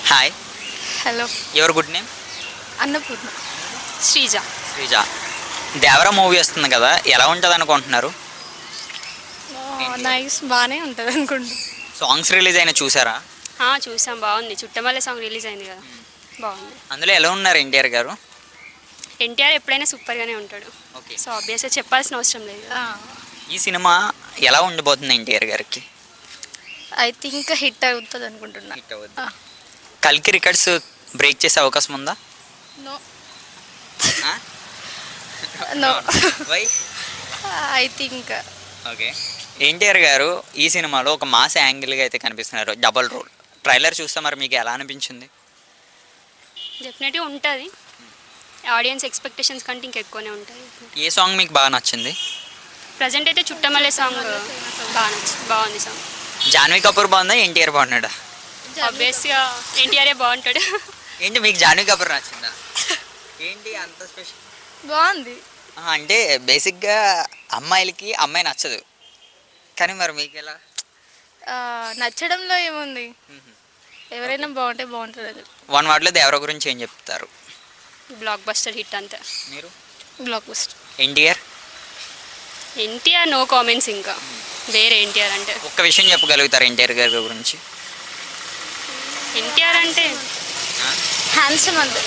Hi. Hello. Your good name? Annapurna. Sreeja. Sreeja. Devara movie వస్తుంది కదా, ఎలా ఉంటుంది అనుకుంటున్నారు? నైస్, బాగానే ఉంటుంది అనుకుంటున్నాను. సాంగ్స్ రిలీజ్ అయినా చూసారా? చూసాం, బాగుంది. చుట్టమల్లె సాంగ్ రిలీజ్ అయింది కదా, బాగుంది. అందులో ఎలా ఉన్నారు ఎన్టీఆర్ గారు? ఎన్టీఆర్ ఎప్పుడైనా సూపర్గానే ఉంటాడు. ఓకే. సో ఆబ్వియస్గా చెప్పాల్సిన అవసరం లేదు. ఈ సినిమా ఎలా ఉండబోతుంది ఎన్టీఆర్ గారికి? ఐ థింక్ హిట్ అవుతుంది అనుకుంటున్నా. హిట్ అవుతుంది. కల్కి రికార్డ్స్ బ్రేక్ చేసే అవకాశం ఉందా? No. No. Why? I think. Okay. NTR గారు ఈ సినిమాలో ఒక మాస్ యాంగిల్గా అయితే కనిపిస్తున్నారు, డబల్ రోల్. ట్రైలర్ చూస్తే మరి మీకు ఎలా అనిపించింది? డెఫినెట్గా ఉంటుంది. ఆడియన్స్ ఎక్స్పెక్టేషన్స్ కంటే ఇంకెక్కువనే ఉంటుంది. ఏ సాంగ్ మీకు బాగా నచ్చింది? ప్రజెంట్ అయితే చుట్టమల్లె సాంగ్ బాగా నచ్చింది, బాగుంది సాంగ్. జాన్వీ కపూర్ బాగుందా, ఎన్టీఆర్ బాగున్నాడా? ఆబ్వియస్గా ఎన్టీఆరే బాగుంటాడు. ఏంటి మీకు జాన్వీ కపూర్ నచ్చిందా? ఏంటి అంత స్పెషల్? బాగుంది. అంటే బేసిక్గా అమ్మాయిలకి అమ్మాయి నచ్చదు, కానీ మరి మీకు ఎలా? నచ్చడంలో ఏముంది, ఎవరైనా బాగుంటే బాగుంటుంది అది. వన్ వర్డ్లో దేవరా గురించి ఏం చెప్తారు? బ్లాక్ బస్టర్ హిట్ అంతా. మీరు? Blockbuster. NTR? NTR no comments. ఇంకా వేరే ఎన్టీఆర్ అంటే ఒక్క విషయం చెప్పగలుగుతారు ఎన్టీఆర్ గారి గురించి? ఎన్టీఆర్ అంటే హ్యాండ్సమ్ అంతే.